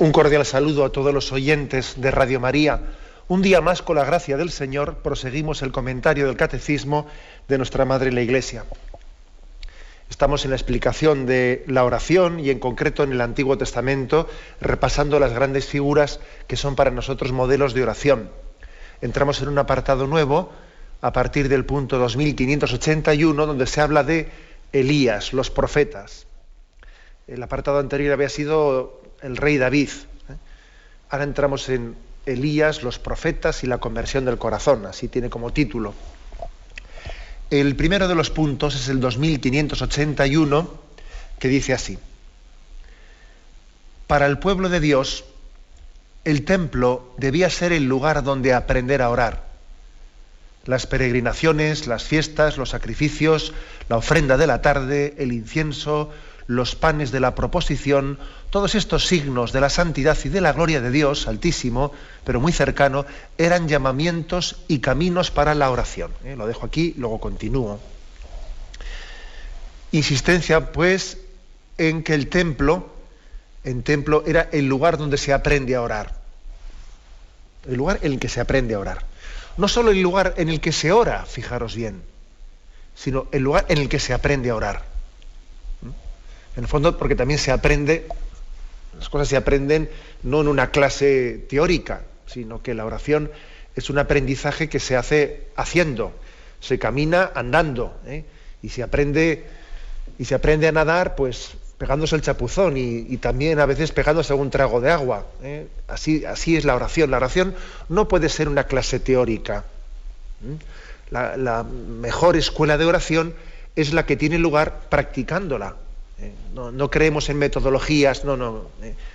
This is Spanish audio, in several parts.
Un cordial saludo a todos los oyentes de Radio María. Un día más, con la gracia del Señor, proseguimos el comentario del Catecismo de nuestra Madre la Iglesia. Estamos en la explicación de la oración y en concreto en el Antiguo Testamento, repasando las grandes figuras que son para nosotros modelos de oración. Entramos en un apartado nuevo, a partir del punto 2581, donde se habla de Elías, los profetas. El apartado anterior había sido el rey David. Ahora entramos en Elías, los profetas y la conversión del corazón, así tiene como título. El primero de los puntos es el 2581, que dice así: para el pueblo de Dios, el templo debía ser el lugar donde aprender a orar. Las peregrinaciones, las fiestas, los sacrificios, la ofrenda de la tarde, el incienso, los panes de la proposición, todos estos signos de la santidad y de la gloria de Dios Altísimo, pero muy cercano, eran llamamientos y caminos para la oración. Lo dejo aquí, luego continúo. Insistencia, pues, en que el templo era el lugar donde se aprende a orar. El lugar en el que se aprende a orar. No solo el lugar en el que se ora, fijaros bien, sino el lugar en el que se aprende a orar. En el fondo, porque también se aprende, las cosas se aprenden no en una clase teórica, sino que la oración es un aprendizaje que se hace haciendo, se camina andando, y se aprende a nadar, pues pegándose el chapuzón y también a veces pegándose algún trago de agua. Así es la oración. La oración no puede ser una clase teórica. La mejor escuela de oración es la que tiene lugar practicándola. No creemos en metodologías,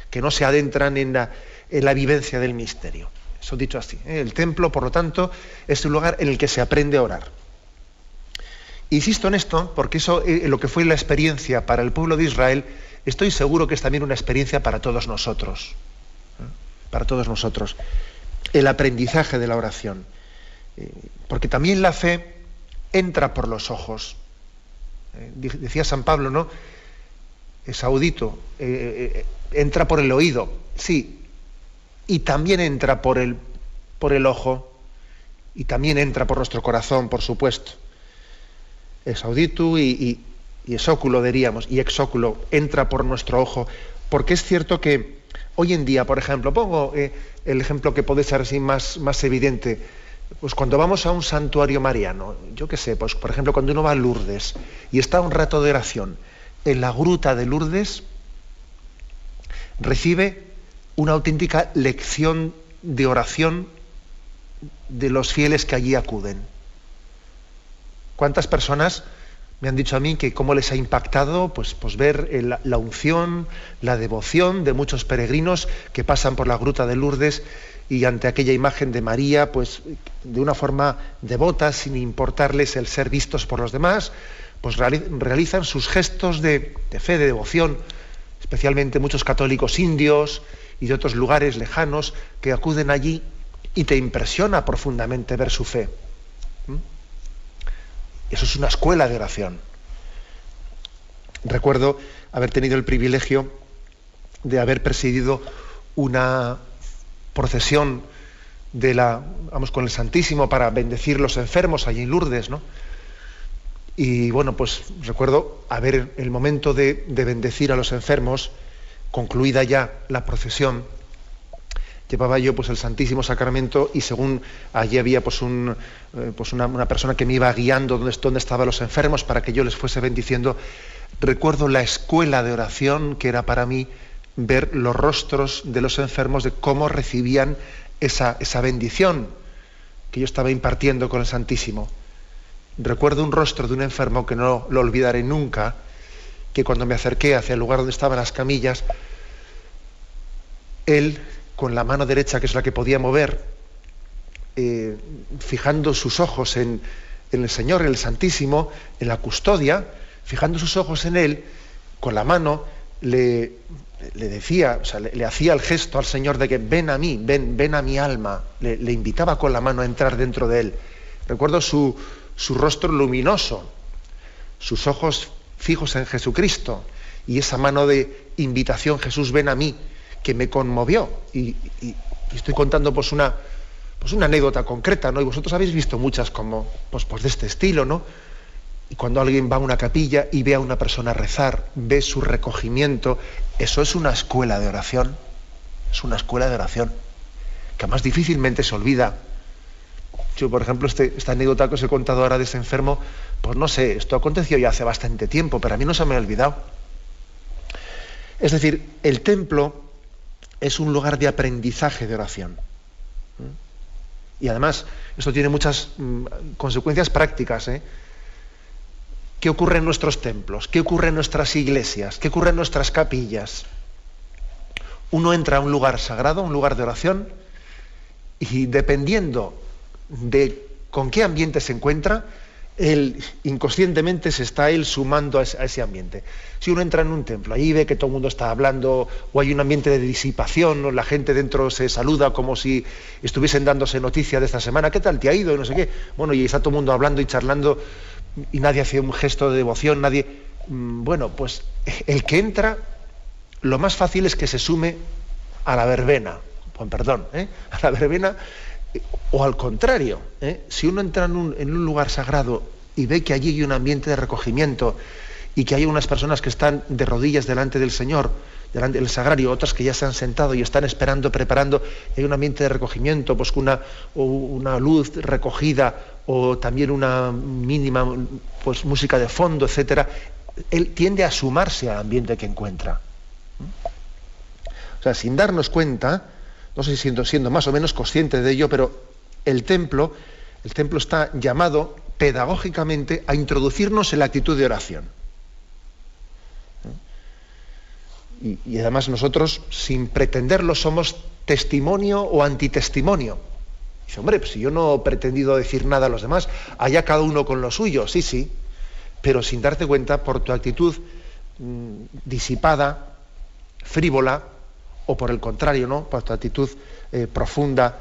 que no se adentran en la vivencia del misterio. Eso dicho así. El templo, por lo tanto, es un lugar en el que se aprende a orar. Insisto en esto porque eso, lo que fue la experiencia para el pueblo de Israel, estoy seguro que es también una experiencia para todos nosotros. Para todos nosotros. El aprendizaje de la oración. Porque también la fe entra por los ojos. Decía San Pablo, ¿no? Es audito, entra por el oído, sí, y también entra por el ojo, y también entra por nuestro corazón, por supuesto. Es audito y es óculo, diríamos, y ex óculo, entra por nuestro ojo, porque es cierto que hoy en día, por ejemplo, pongo el ejemplo que puede ser así más evidente, pues cuando vamos a un santuario mariano, yo qué sé, pues por ejemplo cuando uno va a Lourdes y está un rato de oración, en la gruta de Lourdes recibe una auténtica lección de oración de los fieles que allí acuden. ¿Cuántas personas me han dicho a mí que cómo les ha impactado pues ver la unción, la devoción de muchos peregrinos que pasan por la gruta de Lourdes y ante aquella imagen de María, pues de una forma devota, sin importarles el ser vistos por los demás, pues realizan sus gestos de fe, de devoción, especialmente muchos católicos indios y de otros lugares lejanos que acuden allí y te impresiona profundamente ver su fe. Eso es una escuela de oración. Recuerdo haber tenido el privilegio de haber presidido una procesión con el Santísimo para bendecir los enfermos allí en Lourdes, ¿no? Y bueno, pues recuerdo haber el momento de bendecir a los enfermos, concluida ya la procesión, llevaba yo pues el Santísimo Sacramento y según allí había pues una persona que me iba guiando donde estaban los enfermos para que yo les fuese bendiciendo. Recuerdo la escuela de oración que era para mí ver los rostros de los enfermos, de cómo recibían esa bendición que yo estaba impartiendo con el Santísimo. Recuerdo un rostro de un enfermo que no lo olvidaré nunca, que cuando me acerqué hacia el lugar donde estaban las camillas, él, con la mano derecha, que es la que podía mover, fijando sus ojos en el Señor, en el Santísimo, en la custodia, fijando sus ojos en él, con la mano le decía, o sea, le hacía el gesto al Señor de que ven a mí, ven a mi alma, le invitaba con la mano a entrar dentro de él. Recuerdo su rostro luminoso, sus ojos fijos en Jesucristo y esa mano de invitación, Jesús, ven a mí, que me conmovió. Y estoy contando pues una anécdota concreta, ¿no? Y vosotros habéis visto muchas como pues de este estilo, ¿no? Y cuando alguien va a una capilla y ve a una persona rezar, ve su recogimiento, eso es una escuela de oración. Es una escuela de oración que más difícilmente se olvida. Yo, por ejemplo, esta anécdota que os he contado ahora de ese enfermo, pues no sé, esto aconteció ya hace bastante tiempo, pero a mí no se me ha olvidado. Es decir, el templo es un lugar de aprendizaje de oración. Y además, esto tiene muchas consecuencias prácticas. ¿Qué ocurre en nuestros templos? ¿Qué ocurre en nuestras iglesias? ¿Qué ocurre en nuestras capillas? Uno entra a un lugar sagrado, un lugar de oración, y dependiendo de con qué ambiente se encuentra, él inconscientemente se está él sumando a ese ambiente. Si uno entra en un templo, allí ve que todo el mundo está hablando, o hay un ambiente de disipación, o la gente dentro se saluda como si estuviesen dándose noticia de esta semana, ¿qué tal te ha ido? Y no sé qué. Bueno, y está todo el mundo hablando y charlando, y nadie hace un gesto de devoción, nadie... Bueno, pues el que entra, lo más fácil es que se sume a la verbena, a la verbena, o al contrario, si uno entra en un lugar sagrado y ve que allí hay un ambiente de recogimiento y que hay unas personas que están de rodillas delante del Señor, delante del sagrario, otras que ya se han sentado y están esperando, preparando, y hay un ambiente de recogimiento, pues una luz recogida o también una mínima pues música de fondo, etcétera, él tiende a sumarse al ambiente que encuentra. O sea, sin darnos cuenta, no sé si siendo más o menos consciente de ello, pero el templo está llamado pedagógicamente a introducirnos en la actitud de oración. Y además nosotros, sin pretenderlo, somos testimonio o antitestimonio. Dice, hombre, pues si yo no he pretendido decir nada a los demás, allá cada uno con lo suyo, sí, pero sin darte cuenta, por tu actitud disipada, frívola, o por el contrario, ¿no? Por tu actitud profunda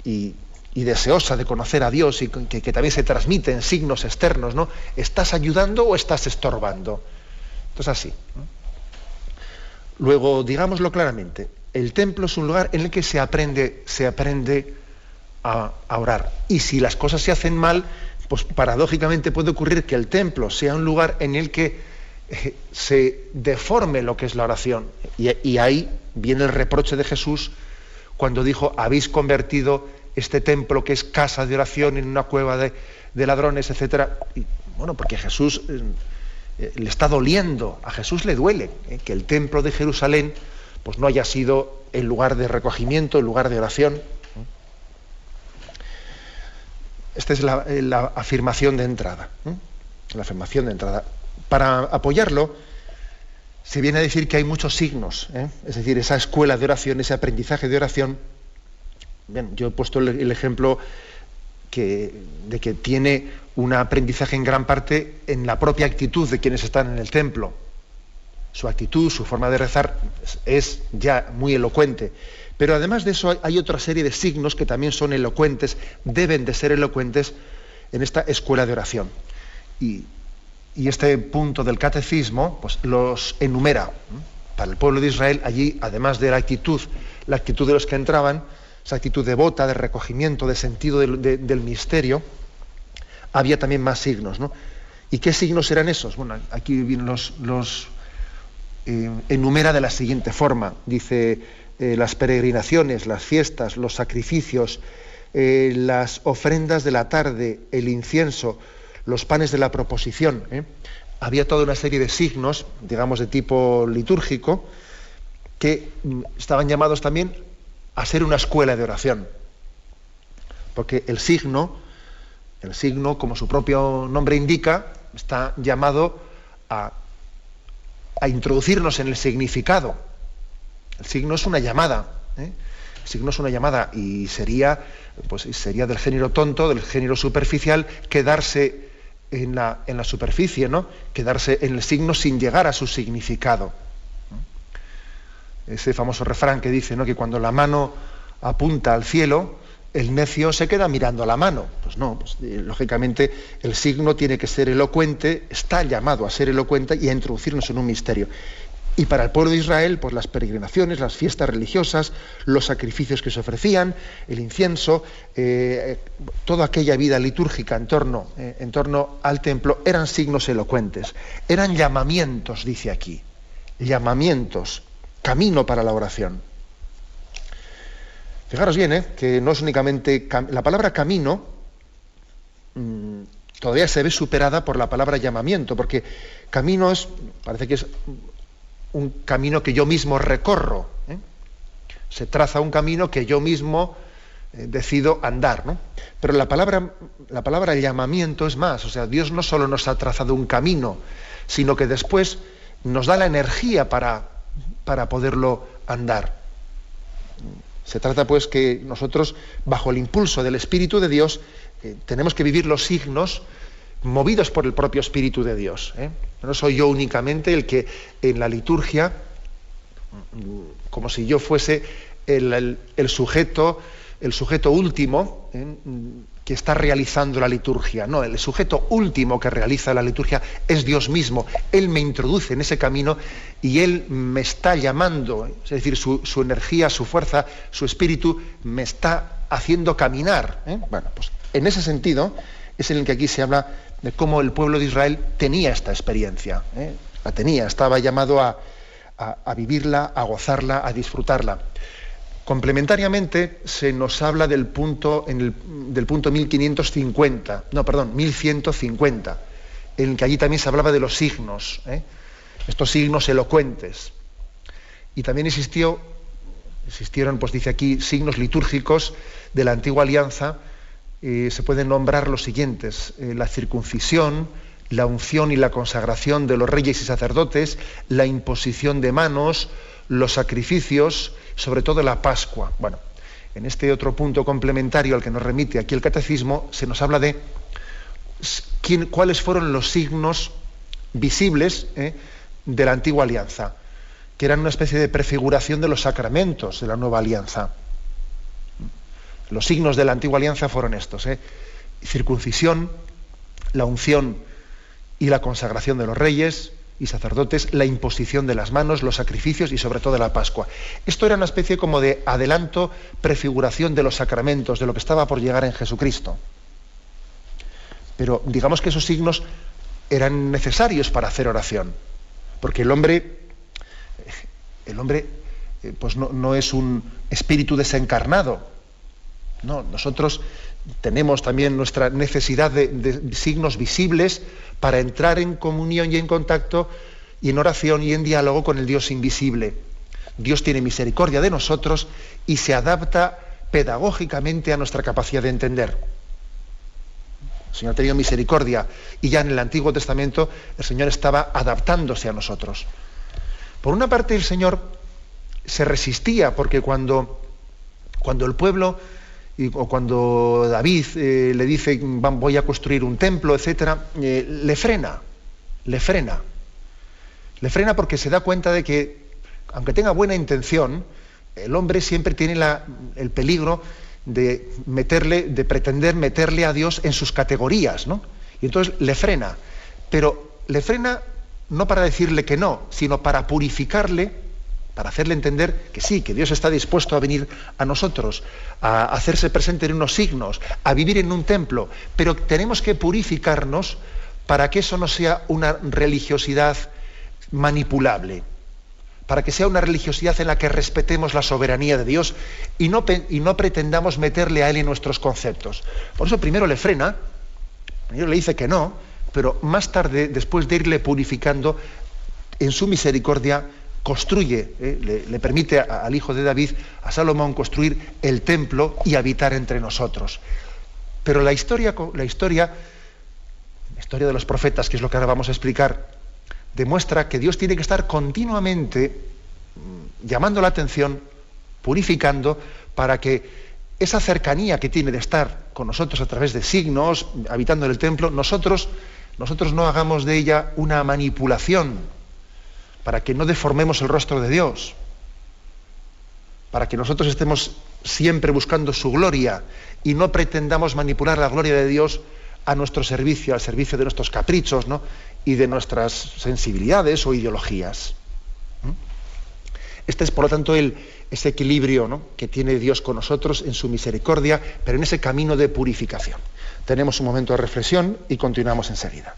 y deseosa de conocer a Dios y que también se transmite en signos externos, ¿no? ¿Estás ayudando o estás estorbando? Entonces así, ¿no? Luego, digámoslo claramente, el templo es un lugar en el que se aprende a orar. Y si las cosas se hacen mal, pues paradójicamente puede ocurrir que el templo sea un lugar en el que se deforme lo que es la oración. Y ahí viene el reproche de Jesús cuando dijo, habéis convertido este templo que es casa de oración en una cueva de ladrones, etc. Y, bueno, porque Jesús le está doliendo, a Jesús le duele que el templo de Jerusalén pues no haya sido el lugar de recogimiento, el lugar de oración. Esta es la afirmación de entrada. La afirmación de entrada. Para apoyarlo, se viene a decir que hay muchos signos, es decir, esa escuela de oración, ese aprendizaje de oración. Bien, yo he puesto el ejemplo de que tiene un aprendizaje en gran parte en la propia actitud de quienes están en el templo. Su actitud, su forma de rezar es ya muy elocuente. Pero además de eso hay otra serie de signos que también son elocuentes, deben de ser elocuentes en esta escuela de oración. Y este punto del catecismo pues los enumera. Para el pueblo de Israel, allí, además de la actitud de los que entraban, esa actitud devota, de recogimiento, de sentido del misterio, había también más signos, ¿no? ¿Y qué signos eran esos? Bueno, aquí vienen los enumera de la siguiente forma. Dice, las peregrinaciones, las fiestas, los sacrificios, las ofrendas de la tarde, el incienso, los panes de la proposición. Había toda una serie de signos, digamos, de tipo litúrgico, que estaban llamados también a ser una escuela de oración. Porque el signo, como su propio nombre indica, está llamado a introducirnos en el significado. El signo es una llamada. El signo es una llamada y sería del género tonto, del género superficial, quedarse en la superficie, ¿no? Quedarse en el signo sin llegar a su significado. Ese famoso refrán que dice, ¿no?, que cuando la mano apunta al cielo, el necio se queda mirando a la mano. Pues no, lógicamente el signo tiene que ser elocuente, está llamado a ser elocuente y a introducirnos en un misterio. Y para el pueblo de Israel, pues las peregrinaciones, las fiestas religiosas, los sacrificios que se ofrecían, el incienso, toda aquella vida litúrgica en torno al templo, eran signos elocuentes, eran llamamientos, dice aquí, llamamientos, camino para la oración. Fijaros bien, que no es únicamente la palabra camino, todavía se ve superada por la palabra llamamiento, porque camino parece que es un camino que yo mismo recorro, se traza un camino que yo mismo decido andar, ¿no? Pero la palabra llamamiento es más, o sea, Dios no solo nos ha trazado un camino, sino que después nos da la energía para poderlo andar. Se trata pues que nosotros, bajo el impulso del Espíritu de Dios, tenemos que vivir los signos movidos por el propio Espíritu de Dios. No soy yo únicamente el que en la liturgia, como si yo fuese el sujeto último que está realizando la liturgia. No, el sujeto último que realiza la liturgia es Dios mismo. Él me introduce en ese camino y Él me está llamando, es decir, su energía, su fuerza, su espíritu me está haciendo caminar. Bueno, pues en ese sentido es en el que aquí se habla de cómo el pueblo de Israel tenía esta experiencia. La tenía, estaba llamado a vivirla, a gozarla, a disfrutarla. Complementariamente se nos habla del punto 1150, en el que allí también se hablaba de los signos, estos signos elocuentes. Y también existieron, pues dice aquí, signos litúrgicos de la antigua alianza. Se pueden nombrar los siguientes: la circuncisión, la unción y la consagración de los reyes y sacerdotes, la imposición de manos, los sacrificios, sobre todo la Pascua. Bueno, en este otro punto complementario al que nos remite aquí el Catecismo, se nos habla de cuáles fueron los signos visibles de la antigua alianza, que eran una especie de prefiguración de los sacramentos de la nueva alianza. Los signos de la antigua alianza fueron estos: circuncisión, la unción y la consagración de los reyes y sacerdotes, la imposición de las manos, los sacrificios y sobre todo la Pascua. Esto era una especie como de adelanto, prefiguración de los sacramentos, de lo que estaba por llegar en Jesucristo. Pero digamos que esos signos eran necesarios para hacer oración, porque el hombre pues no es un espíritu desencarnado. No, nosotros tenemos también nuestra necesidad de signos visibles para entrar en comunión y en contacto y en oración y en diálogo con el Dios invisible. Dios tiene misericordia de nosotros y se adapta pedagógicamente a nuestra capacidad de entender. El Señor ha tenido misericordia y ya en el Antiguo Testamento el Señor estaba adaptándose a nosotros. Por una parte el Señor se resistía, porque cuando el pueblo o cuando David le dice voy a construir un templo, etcétera, le frena porque se da cuenta de que, aunque tenga buena intención, el hombre siempre tiene el peligro de pretender meterle a Dios en sus categorías, ¿no? Y entonces le frena, pero le frena no para decirle que no, sino para purificarle, para hacerle entender que sí, que Dios está dispuesto a venir a nosotros, a hacerse presente en unos signos, a vivir en un templo, pero tenemos que purificarnos para que eso no sea una religiosidad manipulable, para que sea una religiosidad en la que respetemos la soberanía de Dios y no pretendamos meterle a Él en nuestros conceptos. Por eso primero le frena, primero le dice que no, pero más tarde, después de irle purificando, en su misericordia construye, le permite al hijo de David, a Salomón, construir el templo y habitar entre nosotros. Pero la historia de los profetas, que es lo que ahora vamos a explicar, demuestra que Dios tiene que estar continuamente llamando la atención, purificando, para que esa cercanía que tiene de estar con nosotros a través de signos, habitando en el templo, nosotros no hagamos de ella una manipulación, para que no deformemos el rostro de Dios, para que nosotros estemos siempre buscando su gloria y no pretendamos manipular la gloria de Dios a nuestro servicio, al servicio de nuestros caprichos, ¿no? Y de nuestras sensibilidades o ideologías. Este es, por lo tanto, ese equilibrio, ¿no?, que tiene Dios con nosotros en su misericordia, pero en ese camino de purificación. Tenemos un momento de reflexión y continuamos enseguida.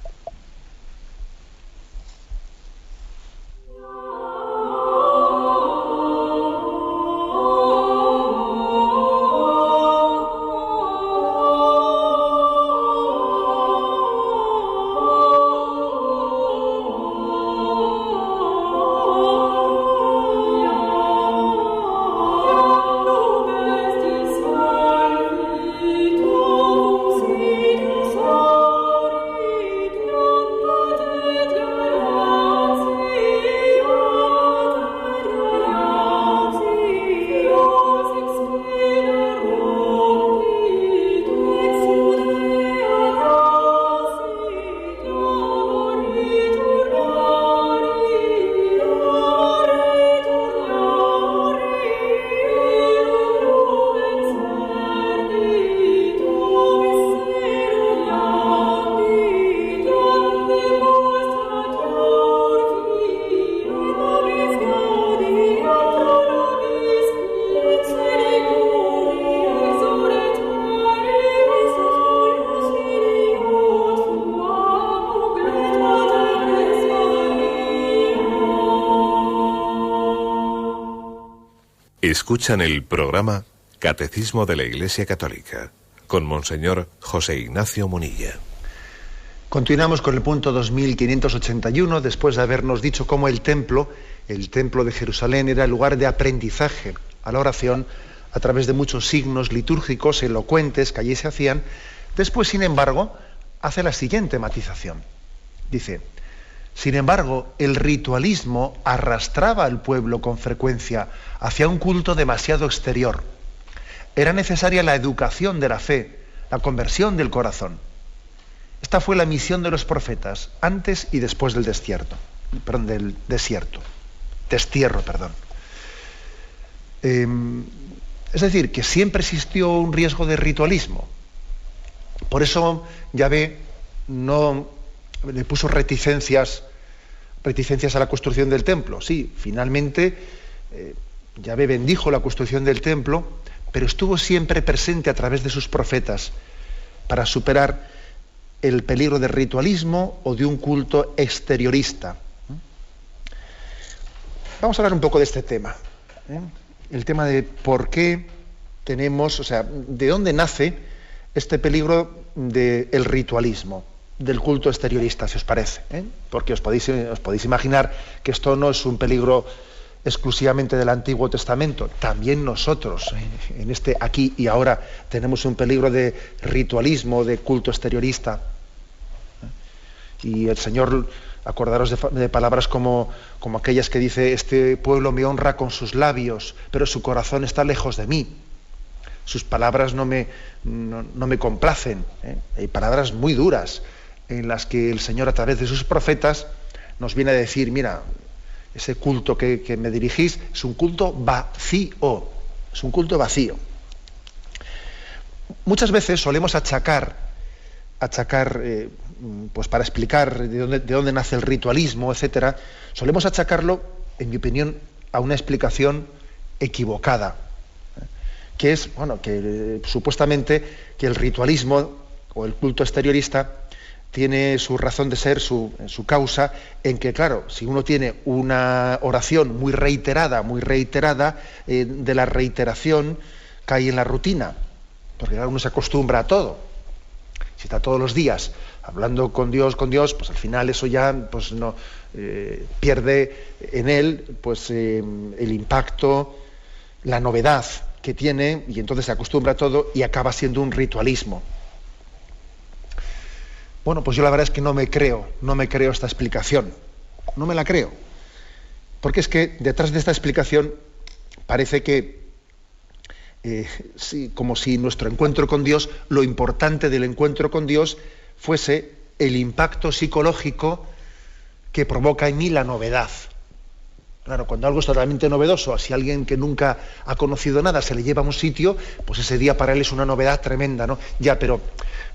Escuchan el programa Catecismo de la Iglesia Católica con Monseñor José Ignacio Munilla. Continuamos con el punto 2581, después de habernos dicho cómo el templo de Jerusalén era el lugar de aprendizaje a la oración a través de muchos signos litúrgicos elocuentes que allí se hacían. Después, sin embargo, hace la siguiente matización. Dice: sin embargo, el ritualismo arrastraba al pueblo con frecuencia hacia un culto demasiado exterior. Era necesaria la educación de la fe, la conversión del corazón. Esta fue la misión de los profetas, antes y después del destierro. Es decir, que siempre existió un riesgo de ritualismo. Por eso Yahvé no le puso reticencias a la construcción del templo. Sí, finalmente Yahvé bendijo la construcción del templo, pero estuvo siempre presente a través de sus profetas para superar el peligro del ritualismo o de un culto exteriorista. Vamos a hablar un poco de este tema, el tema de por qué tenemos, o sea, de dónde nace este peligro del ritualismo, del culto exteriorista, si os parece, porque os podéis imaginar que esto no es un peligro exclusivamente del Antiguo Testamento. También nosotros, en este aquí y ahora, tenemos un peligro de ritualismo, de culto exteriorista. Y el Señor, acordaros de palabras como aquellas que dice: este pueblo me honra con sus labios, pero su corazón está lejos de mí. Sus palabras no me complacen. Hay palabras muy duras en las que el Señor, a través de sus profetas, nos viene a decir: mira, ese culto que me dirigís es un culto vacío. Es un culto vacío. Muchas veces solemos achacar, pues para explicar de dónde nace el ritualismo, etcétera, solemos achacarlo, en mi opinión, a una explicación equivocada, que es, que supuestamente que el ritualismo o el culto exteriorista tiene su razón de ser, su causa, en que, claro, si uno tiene una oración muy reiterada, de la reiteración cae en la rutina, porque claro, uno se acostumbra a todo. Si está todos los días hablando con Dios, pues al final eso ya pues no pierde en él pues el impacto, la novedad que tiene, y entonces se acostumbra a todo y acaba siendo un ritualismo. Bueno, pues yo la verdad es que no me creo esta explicación. No me la creo. Porque es que detrás de esta explicación parece que, como si nuestro encuentro con Dios, lo importante del encuentro con Dios fuese el impacto psicológico que provoca en mí la novedad. Claro, cuando algo es totalmente novedoso, si alguien que nunca ha conocido nada se le lleva a un sitio, pues ese día para él es una novedad tremenda, ¿no? Ya, pero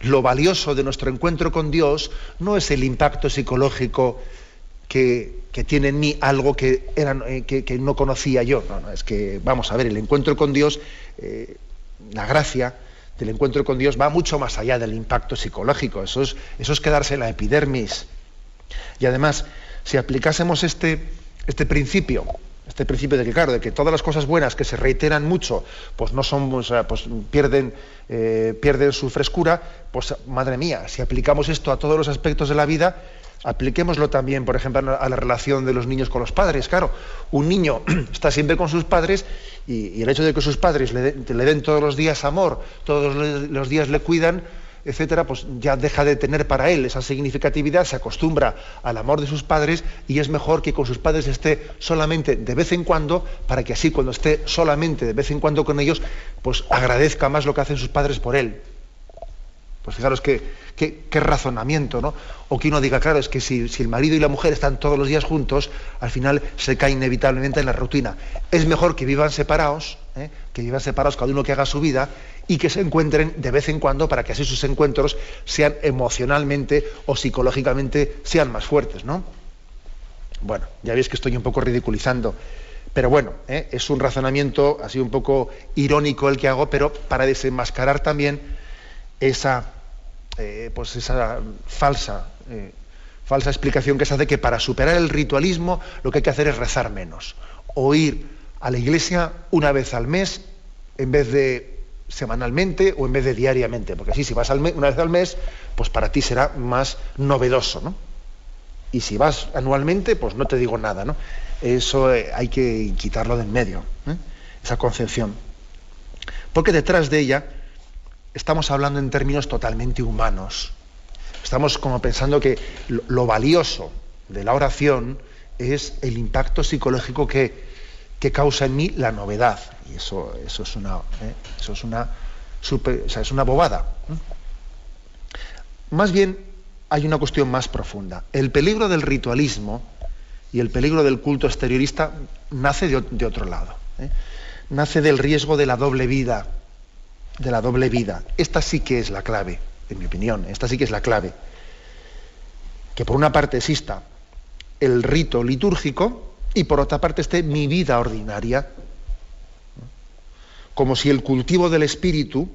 lo valioso de nuestro encuentro con Dios no es el impacto psicológico que tiene en mí algo que no conocía yo. No, es que, vamos a ver, el encuentro con Dios, la gracia del encuentro con Dios va mucho más allá del impacto psicológico. Eso es quedarse en la epidermis. Y además, si aplicásemos este principio de que, claro, de que todas las cosas buenas que se reiteran mucho, pues no son, o sea, pues pierden su frescura, pues madre mía, si aplicamos esto a todos los aspectos de la vida, apliquémoslo también, por ejemplo, a la relación de los niños con los padres. Claro, un niño está siempre con sus padres y el hecho de que sus padres le den todos los días amor, todos los días le cuidan, etcétera, pues ya deja de tener para él esa significatividad, se acostumbra al amor de sus padres y es mejor que con sus padres esté solamente de vez en cuando, para que así cuando esté solamente de vez en cuando con ellos, pues agradezca más lo que hacen sus padres por él. Pues fijaros qué razonamiento, ¿no? O que uno diga, claro, es que si el marido y la mujer están todos los días juntos, al final se cae inevitablemente en la rutina. Es mejor que vivan separados, cada uno que haga su vida, y que se encuentren de vez en cuando para que así sus encuentros sean emocionalmente o psicológicamente sean más fuertes, ¿no? Bueno, ya veis que estoy un poco ridiculizando, pero bueno, es un razonamiento así un poco irónico el que hago, pero para desenmascarar también esa falsa explicación que se hace, que para superar el ritualismo lo que hay que hacer es rezar menos, o ir a la iglesia una vez al mes en vez de semanalmente o en vez de diariamente, porque así si vas una vez al mes, pues para ti será más novedoso, ¿no? Y si vas anualmente, pues no te digo nada, ¿no? Eso hay que quitarlo de en medio, esa concepción, porque detrás de ella estamos hablando en términos totalmente humanos. Estamos como pensando que lo valioso de la oración es el impacto psicológico que causa en mí la novedad. Y eso es una bobada. Más bien hay una cuestión más profunda. El peligro del ritualismo y el peligro del culto exteriorista nace de otro lado. Nace del riesgo de la doble vida. Esta sí que es la clave, en mi opinión, esta sí que es la clave. Que por una parte exista el rito litúrgico y por otra parte esté mi vida ordinaria. Como si el cultivo del espíritu,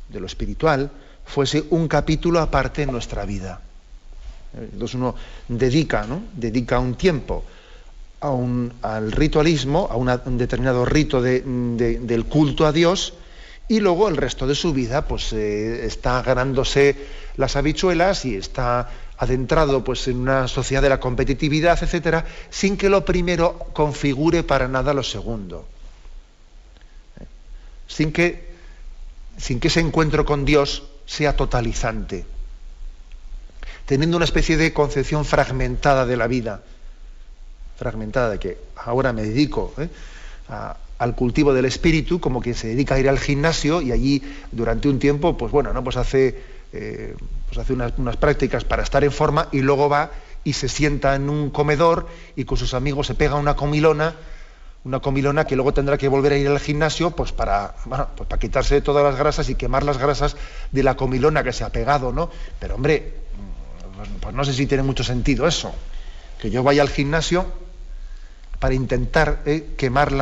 de lo espiritual, fuese un capítulo aparte en nuestra vida. Entonces uno dedica un tiempo al ritualismo, a un determinado rito del culto a Dios, y luego el resto de su vida pues está ganándose las habichuelas y está adentrado pues en una sociedad de la competitividad, etcétera, sin que lo primero configure para nada lo segundo. Sin que ese encuentro con Dios sea totalizante, teniendo una especie de concepción fragmentada de la vida, fragmentada, de que ahora me dedico al cultivo del espíritu, como quien se dedica a ir al gimnasio y allí durante un tiempo, pues bueno, ¿no? Pues hace unas prácticas para estar en forma y luego va y se sienta en un comedor y con sus amigos se pega una comilona que luego tendrá que volver a ir al gimnasio pues para quitarse todas las grasas y quemar las grasas de la comilona que se ha pegado, ¿no? Pero hombre, pues no sé si tiene mucho sentido eso, que yo vaya al gimnasio para intentar quemar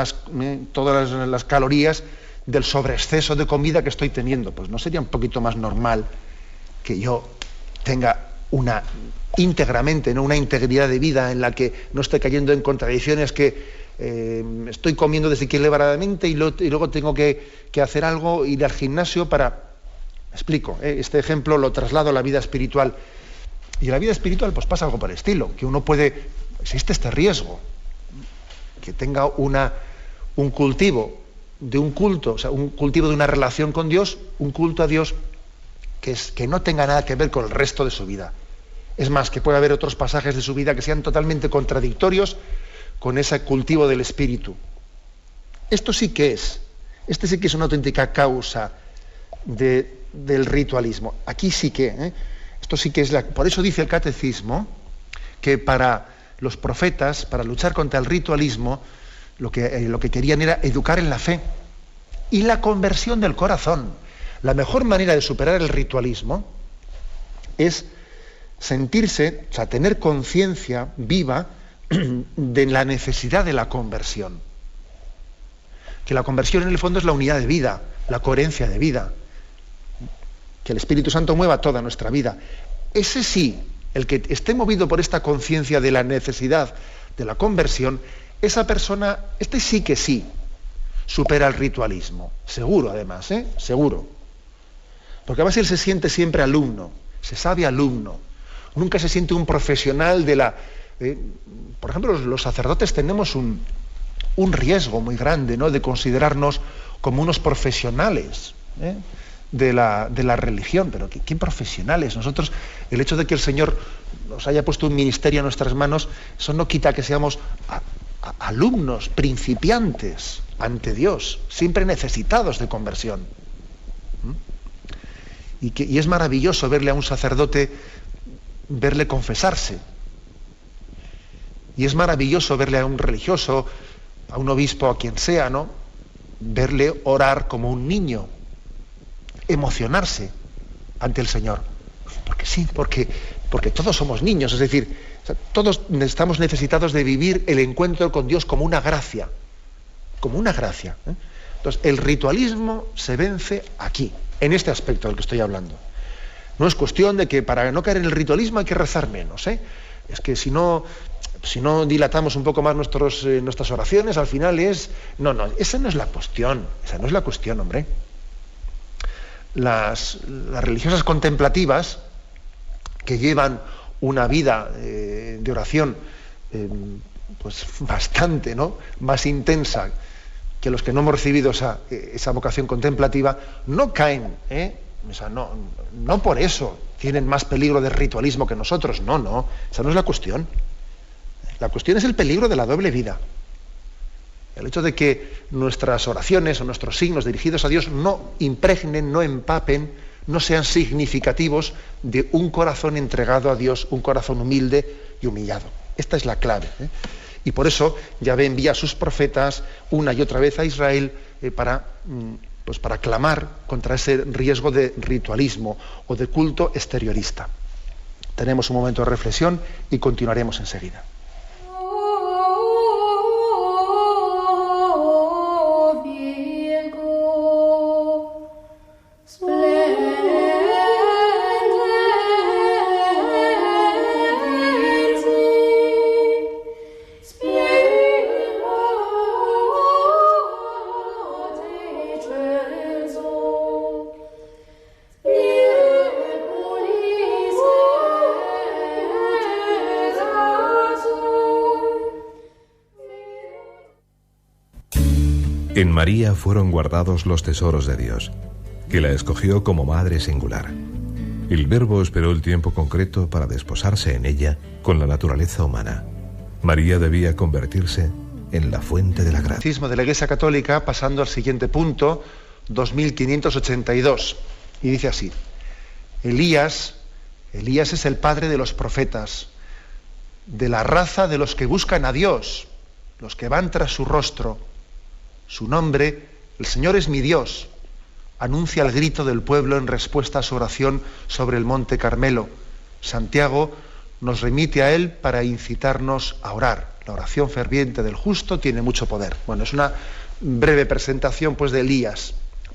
todas las calorías del sobreexceso de comida que estoy teniendo. Pues ¿no sería un poquito más normal que yo tenga una integridad de vida en la que no esté cayendo en contradicciones, que estoy comiendo desequilibradamente y luego tengo que hacer algo, ir al gimnasio para... Me explico, este ejemplo lo traslado a la vida espiritual. Y en la vida espiritual pues pasa algo por el estilo, que uno puede... Existe este riesgo, que tenga un cultivo de un culto, o sea, un cultivo de una relación con Dios, un culto a Dios que no tenga nada que ver con el resto de su vida. Es más, que puede haber otros pasajes de su vida que sean totalmente contradictorios con ese cultivo del espíritu. Este sí que es una auténtica causa del ritualismo. Aquí sí que, esto sí que es por eso dice el catecismo que para los profetas, para luchar contra el ritualismo, lo que querían era educar en la fe y la conversión del corazón. La mejor manera de superar el ritualismo es sentirse, o sea, tener conciencia viva de la necesidad de la conversión. Que la conversión en el fondo es la unidad de vida, la coherencia de vida. Que el Espíritu Santo mueva toda nuestra vida. Ese sí, el que esté movido por esta conciencia de la necesidad de la conversión, esa persona, sí que sí, supera el ritualismo. Seguro, además, seguro. Porque además él se siente siempre alumno, se sabe alumno. Nunca se siente un profesional de la... por ejemplo, los sacerdotes tenemos un riesgo muy grande, ¿no?, de considerarnos como unos profesionales de la religión. Pero ¿qué profesionales? Nosotros, el hecho de que el Señor nos haya puesto un ministerio en nuestras manos, eso no quita que seamos alumnos, principiantes ante Dios, siempre necesitados de conversión. Y es maravilloso verle a un sacerdote, verle confesarse. Y es maravilloso verle a un religioso, a un obispo, a quien sea, ¿no?, verle orar como un niño, emocionarse ante el Señor. Porque sí, porque todos somos niños, es decir, todos estamos necesitados de vivir el encuentro con Dios como una gracia. Como una gracia. Entonces, el ritualismo se vence aquí, en este aspecto del que estoy hablando. No es cuestión de que para no caer en el ritualismo hay que rezar menos. Es que si no dilatamos un poco más nuestras oraciones, al final es... No, esa no es la cuestión. Esa no es la cuestión, hombre. Las religiosas contemplativas, que llevan una vida de oración pues bastante, ¿no?, más intensa que los que no hemos recibido esa vocación contemplativa, no caen, o sea, no por eso tienen más peligro de ritualismo que nosotros. No, esa no es la cuestión. La cuestión es el peligro de la doble vida. El hecho de que nuestras oraciones o nuestros signos dirigidos a Dios no impregnen, no empapen, no sean significativos de un corazón entregado a Dios, un corazón humilde y humillado. Esta es la clave. Y por eso Yahvé envía a sus profetas una y otra vez a Israel para clamar contra ese riesgo de ritualismo o de culto exteriorista. Tenemos un momento de reflexión y continuaremos enseguida. En María fueron guardados los tesoros de Dios, que la escogió como madre singular. El Verbo esperó el tiempo concreto para desposarse en ella con la naturaleza humana. María debía convertirse en la fuente de la gracia. Catecismo de la Iglesia Católica, pasando al siguiente punto, 2582, y dice así: Elías es el padre de los profetas, de la raza de los que buscan a Dios, los que van tras su rostro. Su nombre, el Señor es mi Dios, anuncia el grito del pueblo en respuesta a su oración sobre el monte Carmelo. Santiago nos remite a él para incitarnos a orar. La oración ferviente del justo tiene mucho poder. Bueno, es una breve presentación, pues, de Elías,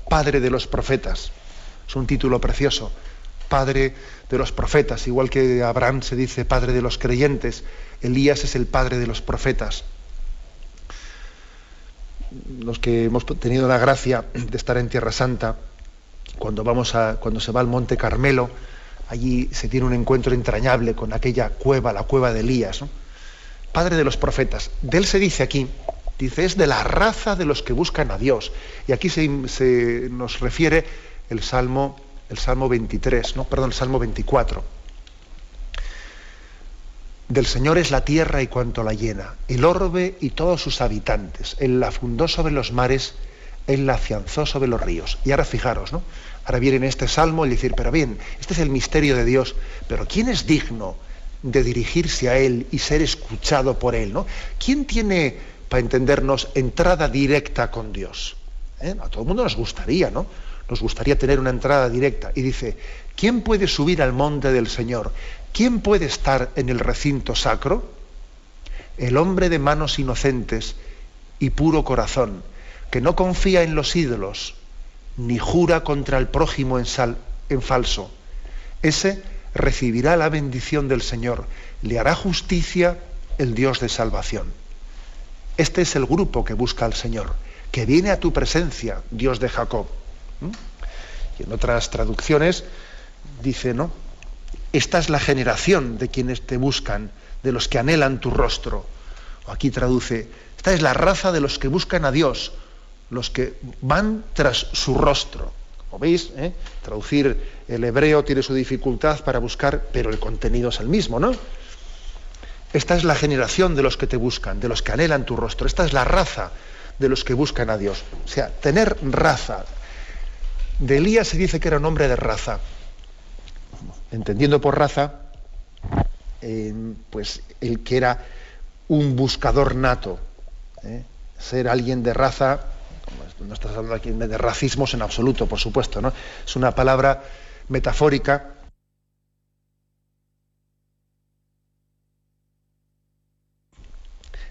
padre de los profetas. Es un título precioso, padre de los profetas. Igual que Abraham se dice padre de los creyentes, Elías es el padre de los profetas. Los que hemos tenido la gracia de estar en Tierra Santa, cuando se va al monte Carmelo, allí se tiene un encuentro entrañable con aquella cueva, la cueva de Elías, ¿no? Padre de los profetas. De él se dice aquí, es de la raza de los que buscan a Dios. Y aquí se nos refiere el Salmo 23, el Salmo 24. Del Señor es la tierra y cuanto la llena, el orbe y todos sus habitantes. Él la fundó sobre los mares, Él la afianzó sobre los ríos. Y ahora fijaros, ¿no? Ahora viene en este salmo el decir, pero bien, este es el misterio de Dios, pero ¿quién es digno de dirigirse a Él y ser escuchado por Él, ¿no? ¿Quién tiene, para entendernos, entrada directa con Dios? A todo el mundo nos gustaría, ¿no? Nos gustaría tener una entrada directa. Y dice, ¿quién puede subir al monte del Señor? ¿Quién puede estar en el recinto sacro? el hombre de manos inocentes y puro corazón, que no confía en los ídolos, ni jura contra el prójimo en falso, ese recibirá la bendición del Señor, le hará justicia el Dios de salvación. Este es el grupo que busca al Señor, que viene a tu presencia, Dios de Jacob. Y en otras traducciones dice, ¿no? Esta es la generación de quienes te buscan, de los que anhelan tu rostro. O aquí traduce, esta es la raza de los que buscan a Dios, los que van tras su rostro. Como veis, traducir el hebreo tiene su dificultad para buscar, pero el contenido es el mismo, ¿no? Esta es la generación de los que te buscan, de los que anhelan tu rostro. Esta es la raza de los que buscan a Dios. O sea, tener raza. De Elías se dice que era un hombre de raza. Entendiendo por raza, pues el que era un buscador nato. Ser alguien de raza, no estás hablando aquí de racismos en absoluto, por supuesto, ¿no? Es una palabra metafórica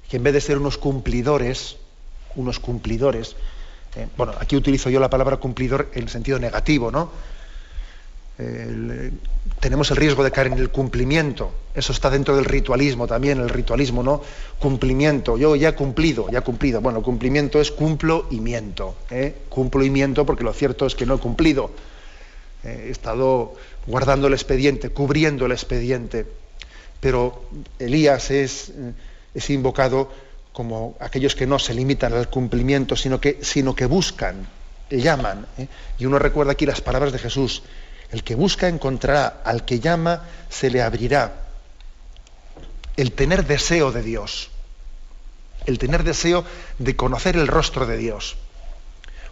que en vez de ser unos cumplidores, bueno, aquí utilizo yo la palabra cumplidor en el sentido negativo, ¿no? Tenemos el riesgo de caer en el cumplimiento. Eso está dentro del ritualismo también, el ritualismo, ¿no? Cumplimiento. Yo ya he cumplido. Bueno, cumplimiento es cumplo y miento. Cumplo y miento porque lo cierto es que no he cumplido. He estado guardando el expediente, cubriendo el expediente. Pero Elías es invocado como aquellos que no se limitan al cumplimiento, sino que buscan, llaman. Y uno recuerda aquí las palabras de Jesús. El que busca encontrará, al que llama se le abrirá. El tener deseo de Dios, el tener deseo de conocer el rostro de Dios.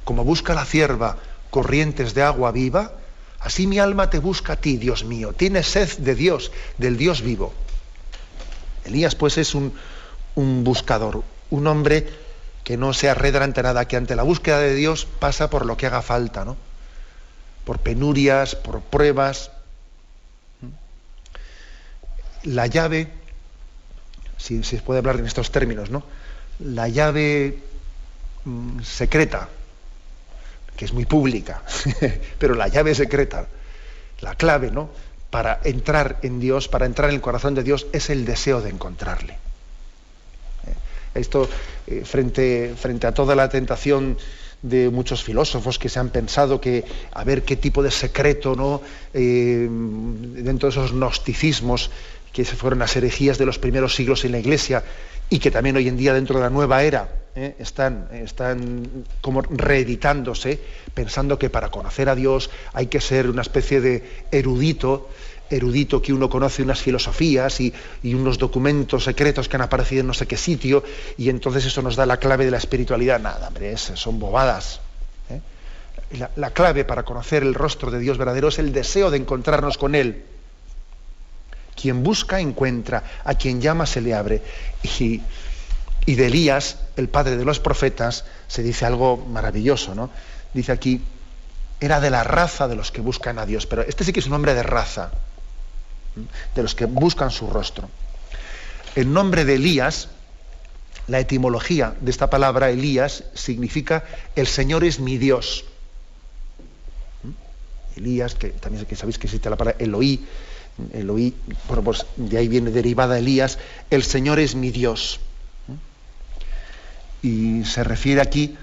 Como busca la cierva corrientes de agua viva, así mi alma te busca a ti, Dios mío. Tiene sed de Dios, del Dios vivo. Elías pues es un buscador, un hombre que no se arredra ante nada, que ante la búsqueda de Dios pasa por lo que haga falta, ¿no? Por penurias, por pruebas. La llave, si se puede hablar en estos términos, ¿no? La llave secreta, que es muy pública, pero la llave secreta, la clave, ¿no? Para entrar en Dios, para entrar en el corazón de Dios, es el deseo de encontrarle. Esto, frente a toda la tentación de muchos filósofos que se han pensado que a ver qué tipo de secreto, ¿no? Dentro de esos gnosticismos que se fueron las herejías de los primeros siglos en la Iglesia y que también hoy en día dentro de la nueva era están como reeditándose, pensando que para conocer a Dios hay que ser una especie de erudito que uno conoce unas filosofías y unos documentos secretos que han aparecido en no sé qué sitio y entonces eso nos da la clave de la espiritualidad. Nada, hombre, son bobadas. La clave para conocer el rostro de Dios verdadero es el deseo de encontrarnos con Él. Quien busca, encuentra. A quien llama, se le abre. Y de Elías, el padre de los profetas, se dice algo maravilloso, ¿no? Dice aquí, era de la raza de los que buscan a Dios, pero este sí que es un hombre de raza, de los que buscan su rostro. El nombre de Elías, la etimología de esta palabra Elías significa el Señor es mi Dios. Elías, que también que sabéis que existe la palabra Eloí, bueno, pues de ahí viene derivada Elías, el Señor es mi Dios. Y se refiere aquí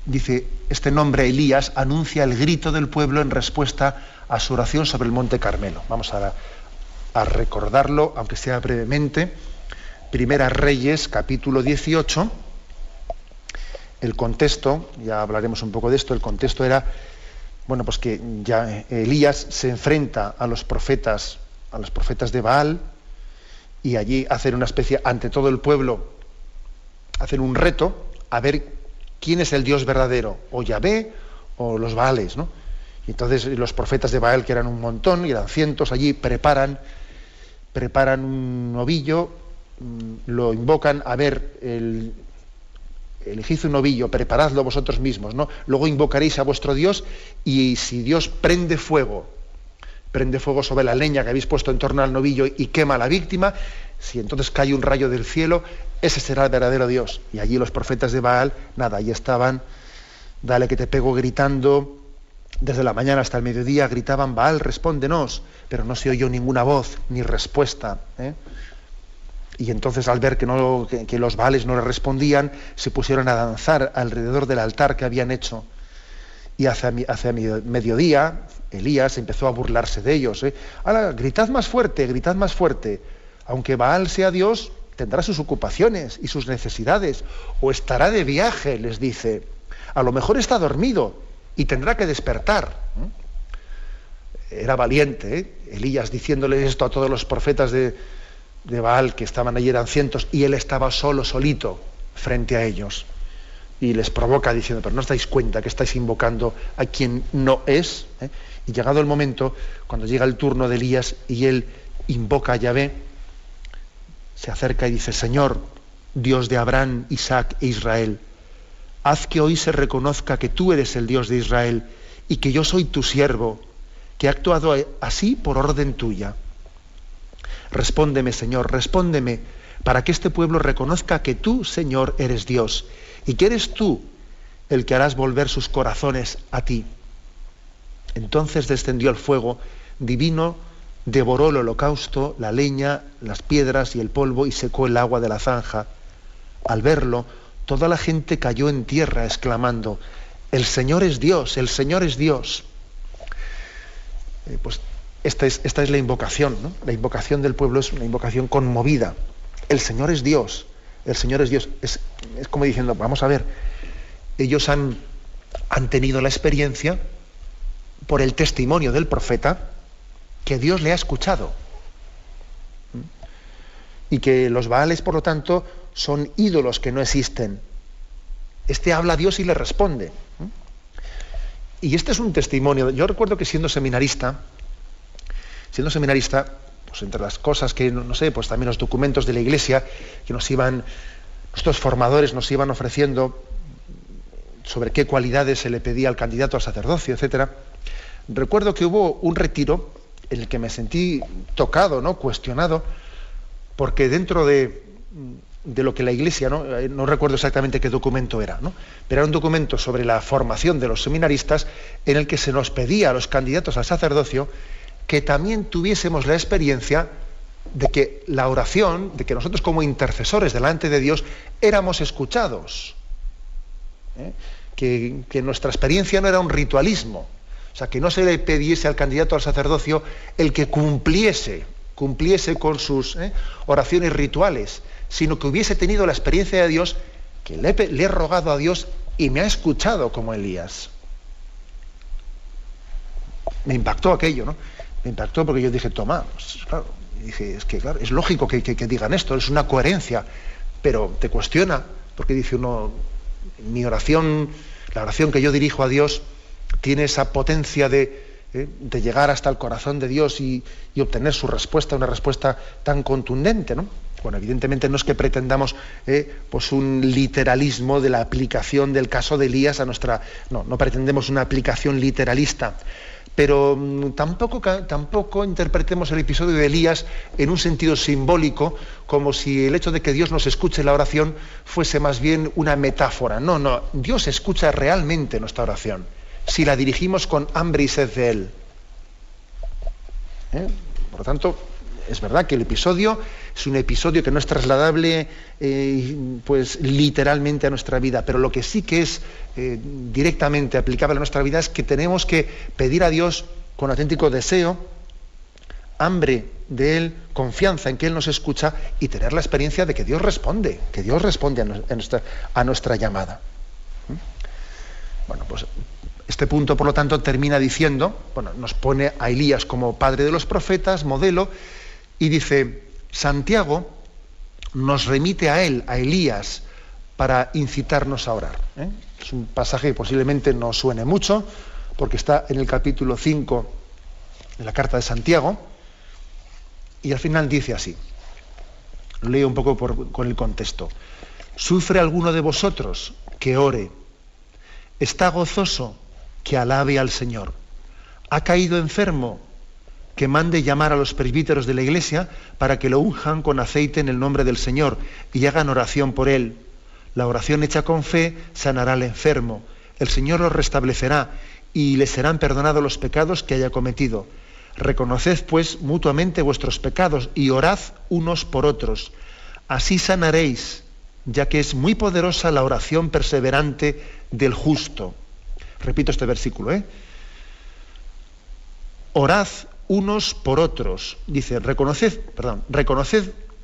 dice, este nombre Elías anuncia el grito del pueblo en respuesta a su oración sobre el Monte Carmelo. Vamos a recordarlo, aunque sea brevemente. Primera Reyes, capítulo 18. El contexto, ya hablaremos un poco de esto, el contexto era, bueno, pues que ya Elías se enfrenta a los profetas de Baal, y allí hacen una especie, ante todo el pueblo, hacen un reto a ver quién es el Dios verdadero, o Yahvé o los Baales, ¿no? Y entonces los profetas de Baal, que eran un montón, y eran cientos, allí preparan un novillo, lo invocan, a ver, elegid un novillo, preparadlo vosotros mismos, ¿no? Luego invocaréis a vuestro Dios, y si Dios prende fuego prende fuego sobre la leña que habéis puesto en torno al novillo y quema a la víctima, si entonces cae un rayo del cielo, ese será el verdadero Dios. Y allí los profetas de Baal, nada, allí estaban, dale que te pego, gritando, desde la mañana hasta el mediodía gritaban, Baal, respóndenos, pero no se oyó ninguna voz ni respuesta. Y entonces, al ver que los Baales no le respondían, se pusieron a danzar alrededor del altar que habían hecho. Y hacia mediodía, Elías empezó a burlarse de ellos. Ahora, gritad más fuerte, gritad más fuerte. Aunque Baal sea Dios, tendrá sus ocupaciones y sus necesidades, o estará de viaje, les dice. A lo mejor está dormido y tendrá que despertar. Era valiente, Elías, diciéndole esto a todos los profetas de Baal, que estaban allí, eran cientos, y él estaba solito frente a ellos. Y les provoca diciendo, pero ¿no os dais cuenta que estáis invocando a quien no es? Y llegado el momento, cuando llega el turno de Elías y él invoca a Yahvé, se acerca y dice, Señor, Dios de Abraham, Isaac e Israel, haz que hoy se reconozca que tú eres el Dios de Israel y que yo soy tu siervo, que he actuado así por orden tuya. Respóndeme, Señor, respóndeme, para que este pueblo reconozca que tú, Señor, eres Dios, y que eres tú el que harás volver sus corazones a ti. Entonces descendió el fuego divino, devoró el holocausto, la leña, las piedras y el polvo, y secó el agua de la zanja. Al verlo, toda la gente cayó en tierra, exclamando, el Señor es Dios, el Señor es Dios. Pues esta es la invocación, ¿no? La invocación del pueblo es una invocación conmovida. El Señor es Dios, el Señor es Dios. Es como diciendo, vamos a ver, ellos han tenido la experiencia, por el testimonio del profeta, que Dios le ha escuchado. Y que los Baales, por lo tanto, son ídolos que no existen. Este habla a Dios y le responde. Y este es un testimonio. Yo recuerdo que siendo seminarista, pues entre las cosas que, no sé, pues también los documentos de la Iglesia que nuestros formadores nos iban ofreciendo sobre qué cualidades se le pedía al candidato al sacerdocio, etcétera. Recuerdo que hubo un retiro en el que me sentí tocado, ¿no?, cuestionado, porque dentro de lo que la Iglesia, no recuerdo exactamente qué documento era, ¿no?, pero era un documento sobre la formación de los seminaristas en el que se nos pedía a los candidatos al sacerdocio que también tuviésemos la experiencia de que la oración, de que nosotros como intercesores delante de Dios éramos escuchados, que nuestra experiencia no era un ritualismo, o sea, que no se le pidiese al candidato al sacerdocio el que cumpliese con sus oraciones rituales, sino que hubiese tenido la experiencia de Dios, que le he rogado a Dios y me ha escuchado como Elías. Me impactó aquello, ¿no? Me impactó porque yo dije, toma, pues, claro, y dije, es que claro, es lógico que digan esto, es una coherencia, pero te cuestiona, porque dice uno, mi oración, la oración que yo dirijo a Dios, tiene esa potencia de llegar hasta el corazón de Dios y obtener su respuesta, una respuesta tan contundente, ¿no? Bueno, evidentemente no es que pretendamos pues un literalismo de la aplicación del caso de Elías a nuestra... No pretendemos una aplicación literalista, pero tampoco interpretemos el episodio de Elías en un sentido simbólico, como si el hecho de que Dios nos escuche la oración fuese más bien una metáfora. No, Dios escucha realmente nuestra oración, si la dirigimos con hambre y sed de Él. Por lo tanto, es verdad que el episodio es un episodio que no es trasladable pues literalmente a nuestra vida, pero lo que sí que es directamente aplicable a nuestra vida es que tenemos que pedir a Dios con auténtico deseo, hambre de Él, confianza en que Él nos escucha y tener la experiencia de que Dios responde a nuestra llamada. Bueno, pues este punto, por lo tanto, termina diciendo, nos pone a Elías como padre de los profetas, modelo, y dice, Santiago nos remite a él, a Elías, para incitarnos a orar. Es un pasaje que posiblemente no suene mucho, porque está en el capítulo 5 de la carta de Santiago, y al final dice así, lo leo un poco con el contexto. ¿Sufre alguno de vosotros? Que ore. ¿Está gozoso? Que alabe al Señor. ¿Ha caído enfermo? que mande llamar a los presbíteros de la Iglesia para que lo unjan con aceite en el nombre del Señor y hagan oración por él. La oración hecha con fe sanará al enfermo. El Señor lo restablecerá y le serán perdonados los pecados que haya cometido. Reconoced pues mutuamente vuestros pecados y orad unos por otros. Así sanaréis, ya que es muy poderosa la oración perseverante del justo. Repito este versículo, Orad unos por otros. Dice, reconoced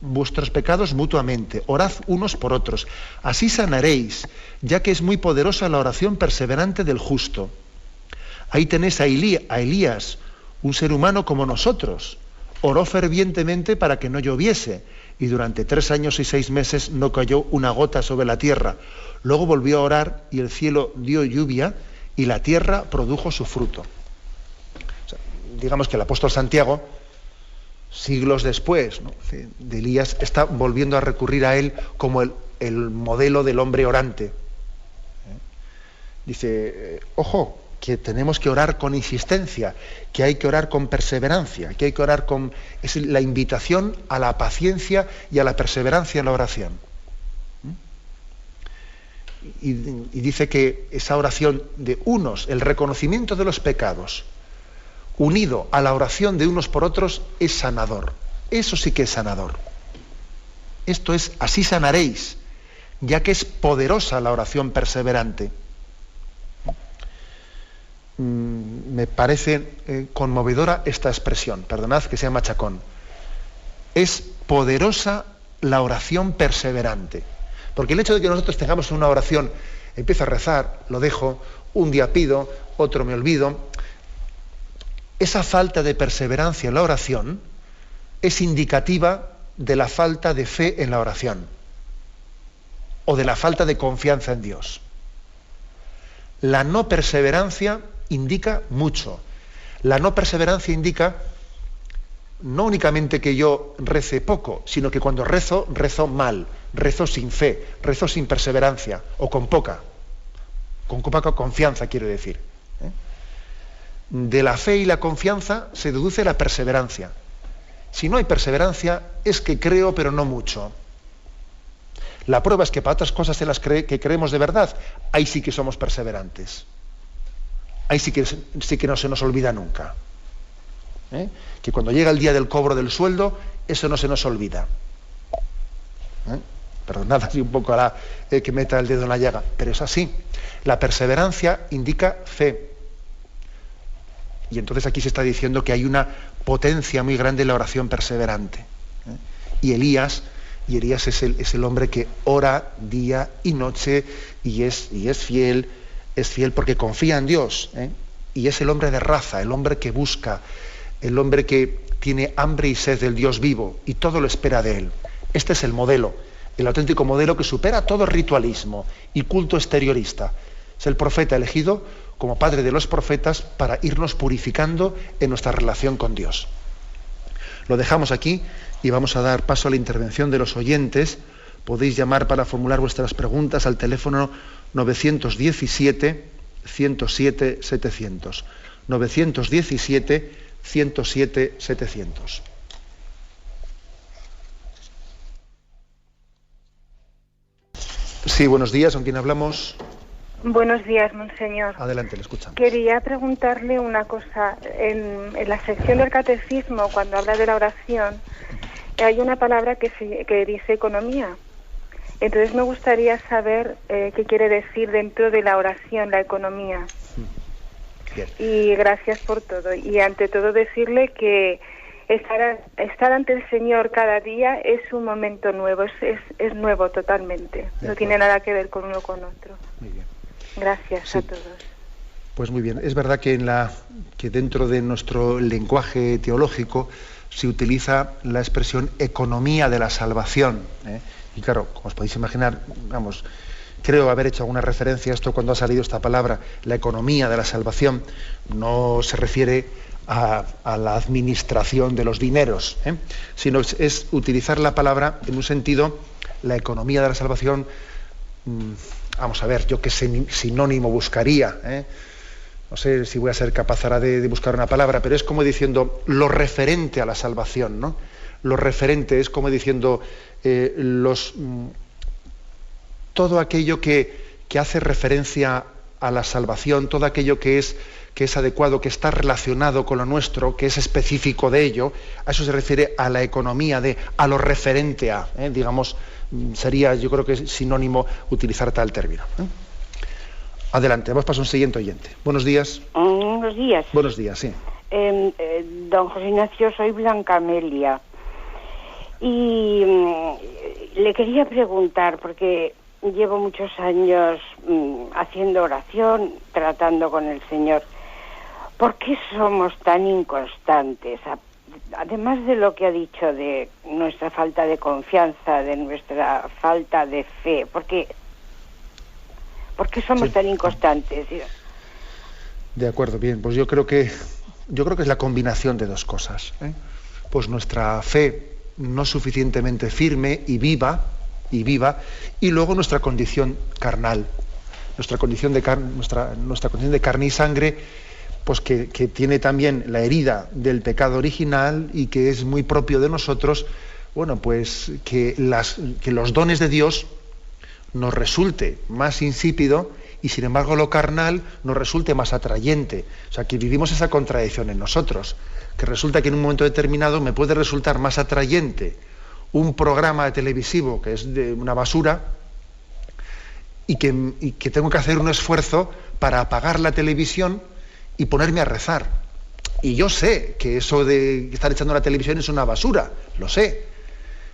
vuestros pecados mutuamente, orad unos por otros. Así sanaréis, ya que es muy poderosa la oración perseverante del justo. Ahí tenéis a Elías, un ser humano como nosotros. Oró fervientemente para que no lloviese, y durante 3 años y 6 meses no cayó una gota sobre la tierra. Luego volvió a orar y el cielo dio lluvia y la tierra produjo su fruto. O sea, digamos que el apóstol Santiago, siglos después, ¿no?, de Elías, está volviendo a recurrir a él como el modelo del hombre orante. Dice, ojo, que tenemos que orar con insistencia, que hay que orar con perseverancia, que hay que orar con... Es la invitación a la paciencia y a la perseverancia en la oración. Y dice que esa oración de unos, el reconocimiento de los pecados, unido a la oración de unos por otros, es sanador. Eso sí que es sanador. Esto es, así sanaréis, ya que es poderosa la oración perseverante. Me parece conmovedora esta expresión, perdonad que sea machacón. Es poderosa la oración perseverante. Porque el hecho de que nosotros tengamos una oración, empiezo a rezar, lo dejo, un día pido, otro me olvido, esa falta de perseverancia en la oración es indicativa de la falta de fe en la oración o de la falta de confianza en Dios. La no perseverancia indica mucho. La no perseverancia indica no únicamente que yo rece poco, sino que cuando rezo, rezo mal, rezo sin fe, rezo sin perseverancia, o con poca confianza, quiero decir. De la fe y la confianza se deduce la perseverancia. Si no hay perseverancia, es que creo, pero no mucho. La prueba es que para otras cosas en las que creemos de verdad, ahí sí que somos perseverantes. Ahí sí que no se nos olvida nunca. Que cuando llega el día del cobro del sueldo, eso no se nos olvida. Perdonad así un poco que meta el dedo en la llaga, pero es así. La perseverancia indica fe. Y entonces aquí se está diciendo que hay una potencia muy grande en la oración perseverante. Y Elías es el hombre que ora día y noche y es fiel porque confía en Dios, y es el hombre de raza, el hombre que busca, el hombre que tiene hambre y sed del Dios vivo y todo lo espera de él. Este es el modelo, el auténtico modelo que supera todo ritualismo y culto exteriorista. Es el profeta elegido como padre de los profetas para irnos purificando en nuestra relación con Dios. Lo dejamos aquí y vamos a dar paso a la intervención de los oyentes. Podéis llamar para formular vuestras preguntas al teléfono 917-107-700. 917-107-700. Sí, buenos días, ¿con quién hablamos? Buenos días, monseñor. Adelante, le escuchamos. Quería preguntarle una cosa. En la sección del catecismo, cuando habla de la oración, hay una palabra que dice economía. Entonces me gustaría saber qué quiere decir dentro de la oración, la economía. Bien. Y gracias por todo. Y ante todo decirle que estar ante el Señor cada día es un momento nuevo, es nuevo totalmente. No tiene nada que ver con uno con otro. Muy bien. Gracias a todos. Pues muy bien. Es verdad que dentro de nuestro lenguaje teológico se utiliza la expresión economía de la salvación. Y claro, como os podéis imaginar, creo haber hecho alguna referencia a esto cuando ha salido esta palabra, la economía de la salvación. No se refiere a la administración de los dineros, sino es utilizar la palabra en un sentido, la economía de la salvación, vamos a ver, yo qué sinónimo buscaría, no sé si voy a ser capaz ahora de buscar una palabra, pero es como diciendo lo referente a la salvación, ¿no? Lo referente es como diciendo todo aquello que hace referencia a la salvación, todo aquello que es adecuado, que está relacionado con lo nuestro, que es específico de ello, a eso se refiere a la economía, a lo referente a, digamos, sería, yo creo que es sinónimo utilizar tal término. Adelante, vamos a un siguiente oyente. Buenos días. Buenos días. Buenos días, sí. Don José Ignacio, soy Blanca Amelia. Y le quería preguntar, porque llevo muchos años haciendo oración, tratando con el Señor. ¿Por qué somos tan inconstantes? Además de lo que ha dicho de nuestra falta de confianza, de nuestra falta de fe, ¿por qué somos tan inconstantes? De acuerdo, bien, pues yo creo que es la combinación de dos cosas, ¿eh? Pues nuestra fe no suficientemente firme y viva, y luego nuestra condición carnal, nuestra condición de carne y sangre, pues que tiene también la herida del pecado original y que es muy propio de nosotros, bueno, pues que los dones de Dios nos resulte más insípido y sin embargo lo carnal nos resulte más atrayente. O sea, que vivimos esa contradicción en nosotros, que resulta que en un momento determinado me puede resultar más atrayente un programa televisivo que es de una basura y que tengo que hacer un esfuerzo para apagar la televisión y ponerme a rezar. Y yo sé que eso de estar echando la televisión es una basura, lo sé,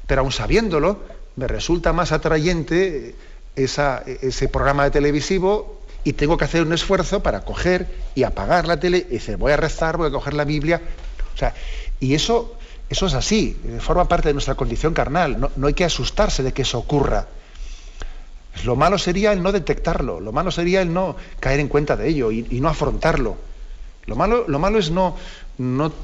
pero aun sabiéndolo, me resulta más atrayente ese programa de televisivo y tengo que hacer un esfuerzo para coger y apagar la tele y decir, voy a rezar, voy a coger la Biblia. O sea, y eso es así, forma parte de nuestra condición carnal, no hay que asustarse de que eso ocurra. Lo malo sería el no detectarlo, lo malo sería el no caer en cuenta de ello y no afrontarlo. Lo malo es no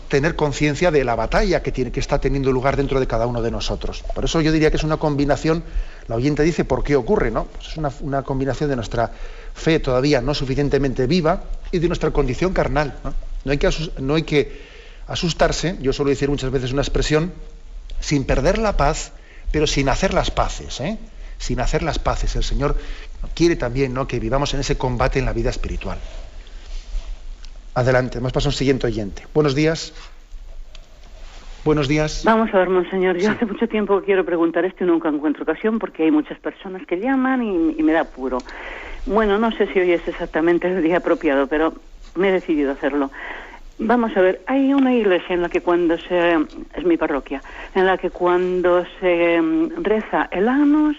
tener conciencia de la batalla que está teniendo lugar dentro de cada uno de nosotros. Por eso yo diría que es una combinación, la oyente dice, ¿por qué ocurre? ¿No? Pues es una combinación de nuestra fe todavía no suficientemente viva y de nuestra condición carnal, ¿no? No hay que asustarse, yo suelo decir muchas veces una expresión, sin perder la paz, pero sin hacer las paces, ¿eh? Sin hacer las paces. El Señor quiere también, ¿no?, que vivamos en ese combate en la vida espiritual. Adelante, hemos pasado a un siguiente oyente. Buenos días. Buenos días. Vamos a ver, monseñor, yo Sí. hace mucho tiempo quiero preguntar esto y nunca encuentro ocasión porque hay muchas personas que llaman y me da apuro. Bueno, no sé si hoy es exactamente el día apropiado, pero me he decidido hacerlo. Vamos a ver, hay una iglesia en la que es mi parroquia, en la que cuando se reza el Agnus,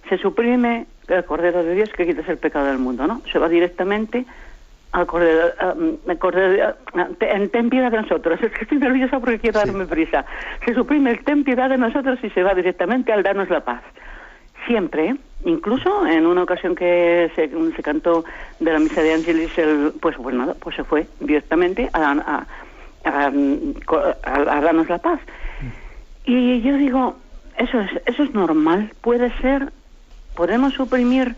se suprime el Cordero de Dios que quita el pecado del mundo, ¿no? Se va directamente al Cordero, ten piedad de nosotros. Es que estoy nerviosa porque quiero darme prisa. Se suprime el ten piedad de nosotros y se va directamente al darnos la paz. Siempre, incluso en una ocasión que se cantó de la misa de Ángeles, pues se fue directamente a darnos la paz. Y yo digo, eso es normal, puede ser, podemos suprimir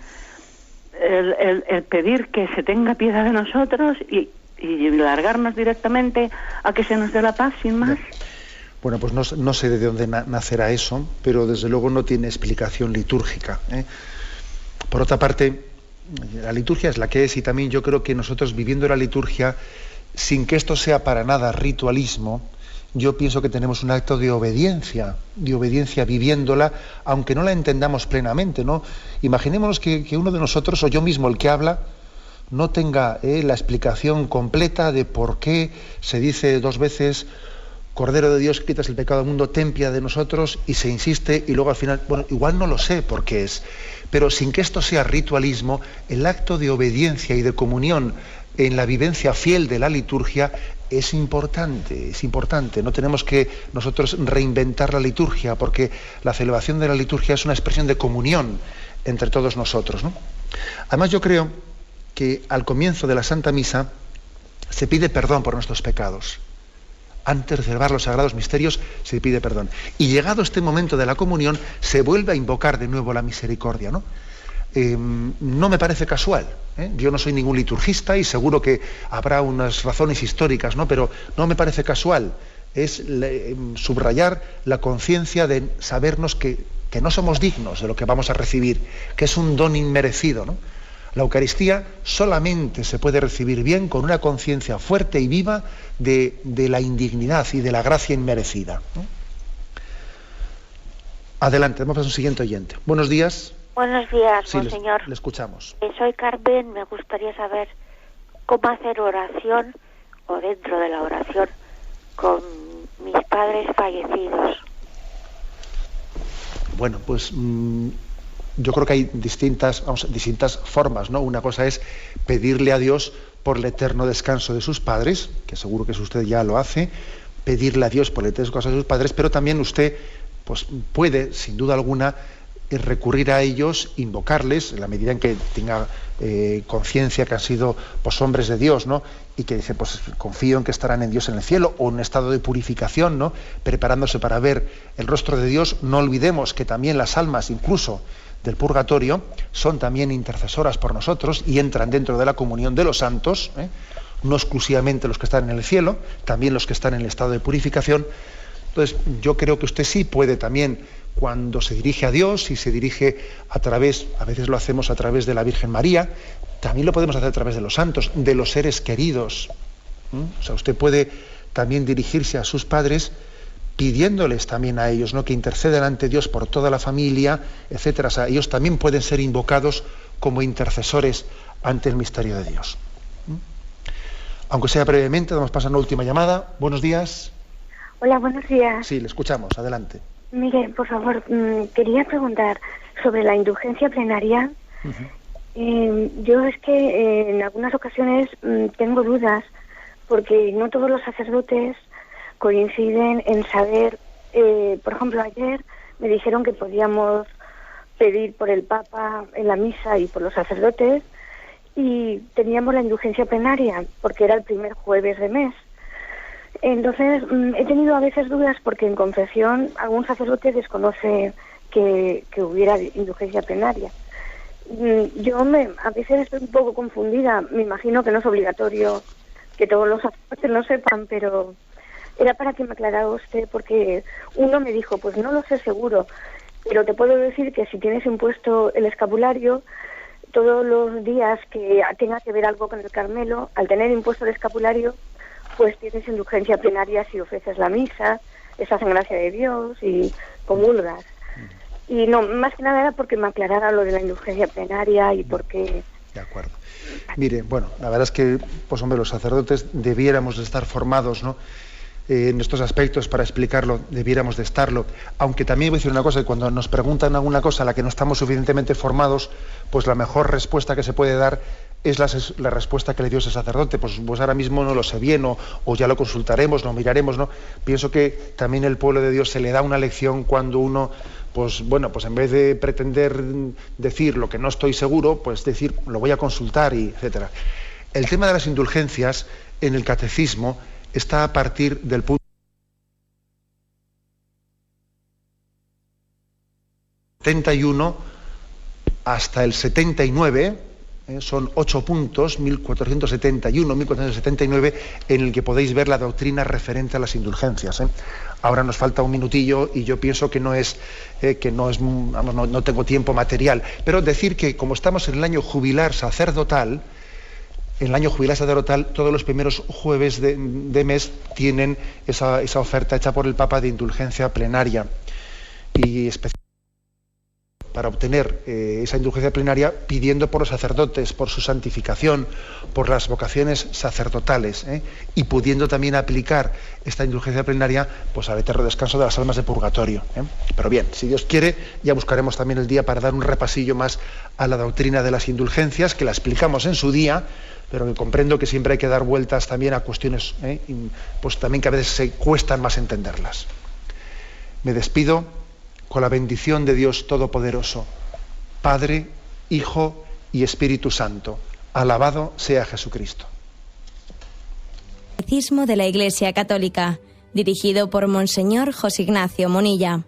el pedir que se tenga piedad de nosotros y largarnos directamente a que se nos dé la paz sin más. Bueno, pues no sé de dónde nacerá eso, pero desde luego no tiene explicación litúrgica, ¿eh? Por otra parte, la liturgia es la que es y también yo creo que nosotros viviendo la liturgia, sin que esto sea para nada ritualismo, yo pienso que tenemos un acto de obediencia viviéndola, aunque no la entendamos plenamente, ¿no? Imaginémonos que uno de nosotros, o yo mismo el que habla, no tenga la explicación completa de por qué se dice 2 veces Cordero de Dios, quitas el pecado del mundo, ten piedad de nosotros, y se insiste, y luego al final, bueno, igual no lo sé por qué es, pero sin que esto sea ritualismo, el acto de obediencia y de comunión en la vivencia fiel de la liturgia es importante, no tenemos que nosotros reinventar la liturgia, porque la celebración de la liturgia es una expresión de comunión entre todos nosotros, ¿no? Además yo creo que al comienzo de la Santa Misa se pide perdón por nuestros pecados. Antes de celebrar los sagrados misterios se pide perdón. Y llegado este momento de la comunión, se vuelve a invocar de nuevo la misericordia, ¿no? No me parece casual, Yo no soy ningún liturgista y seguro que habrá unas razones históricas, ¿no? Pero no me parece casual. Es subrayar la conciencia de sabernos que no somos dignos de lo que vamos a recibir, que es un don inmerecido, ¿no? La Eucaristía solamente se puede recibir bien con una conciencia fuerte y viva de la indignidad y de la gracia inmerecida, ¿no? Adelante, vamos a un siguiente oyente. Buenos días. Buenos días, Sí, monseñor. le escuchamos. Soy Carmen, me gustaría saber cómo hacer oración o dentro de la oración con mis padres fallecidos. Bueno, pues yo creo que hay distintas formas, ¿no? Una cosa es pedirle a Dios por el eterno descanso de sus padres, que seguro que usted ya lo hace, pedirle a Dios por el eterno descanso de sus padres, pero también usted pues puede, sin duda alguna, recurrir a ellos, invocarles, en la medida en que tenga conciencia que han sido pues, hombres de Dios, ¿no? Y que dice, pues confío en que estarán en Dios en el cielo, o en un estado de purificación, ¿no? Preparándose para ver el rostro de Dios. No olvidemos que también las almas, incluso del purgatorio, son también intercesoras por nosotros y entran dentro de la comunión de los santos, no exclusivamente los que están en el cielo, también los que están en el estado de purificación. Entonces, yo creo que usted sí puede también, cuando se dirige a Dios y se dirige a través, a veces lo hacemos a través de la Virgen María, también lo podemos hacer a través de los santos, de los seres queridos. O sea, usted puede también dirigirse a sus padres pidiéndoles también a ellos, ¿no? Que intercedan ante Dios por toda la familia, etcétera. O sea, ellos también pueden ser invocados como intercesores ante el misterio de Dios. Aunque sea brevemente, damos paso a una última llamada. Buenos días. Hola, buenos días. Sí, le escuchamos. Adelante. Mire, por favor, quería preguntar sobre la indulgencia plenaria. Yo es que en algunas ocasiones tengo dudas, porque no todos los sacerdotes coinciden en saber, por ejemplo, ayer me dijeron que podíamos pedir por el Papa en la misa y por los sacerdotes, y teníamos la indulgencia plenaria, porque era el primer jueves de mes. Entonces, he tenido a veces dudas porque en confesión algún sacerdote desconoce que hubiera indulgencia plenaria. Yo a veces estoy un poco confundida. Me imagino que no es obligatorio que todos los sacerdotes lo sepan, pero era para que me aclarara usted, porque uno me dijo, pues no lo sé seguro, pero te puedo decir que si tienes impuesto el escapulario, todos los días que tenga que ver algo con el Carmelo, al tener impuesto el escapulario, pues tienes indulgencia plenaria si ofreces la misa, estás en gracia de Dios y comulgas. Y no, más que nada era porque me aclarara lo de la indulgencia plenaria y porque... De acuerdo. Mire, bueno, la verdad es que, pues hombre, los sacerdotes debiéramos de estar formados, ¿no? En estos aspectos, para explicarlo, debiéramos de estarlo. Aunque también voy a decir una cosa, que cuando nos preguntan alguna cosa a la que no estamos suficientemente formados, pues la mejor respuesta que se puede dar es la respuesta que le dio ese sacerdote. Pues ahora mismo no lo sé bien, o ya lo consultaremos, lo miraremos, ¿no? Pienso que también el pueblo de Dios se le da una lección cuando uno, pues bueno, pues en vez de pretender decir lo que no estoy seguro, pues decir, lo voy a consultar, y etcétera. El tema de las indulgencias en el catecismo está a partir del punto 71 hasta el 79, son 8 puntos, 1471, 1479, en el que podéis ver la doctrina referente a las indulgencias. Ahora nos falta un minutillo y yo pienso que no tengo tiempo material, pero decir que como estamos en el año jubilar sacerdotal, todos los primeros jueves de mes tienen esa oferta hecha por el Papa de indulgencia plenaria, y especialmente para obtener esa indulgencia plenaria, pidiendo por los sacerdotes, por su santificación, por las vocaciones sacerdotales, y pudiendo también aplicar esta indulgencia plenaria pues al eterno descanso de las almas de purgatorio. Pero bien, si Dios quiere, ya buscaremos también el día para dar un repasillo más a la doctrina de las indulgencias, que la explicamos en su día, pero que comprendo que siempre hay que dar vueltas también a cuestiones, pues también que a veces se cuestan más entenderlas. Me despido con la bendición de Dios Todopoderoso, Padre, Hijo y Espíritu Santo. Alabado sea Jesucristo. Catecismo de la Iglesia Católica, dirigido por Monseñor José Ignacio Monilla.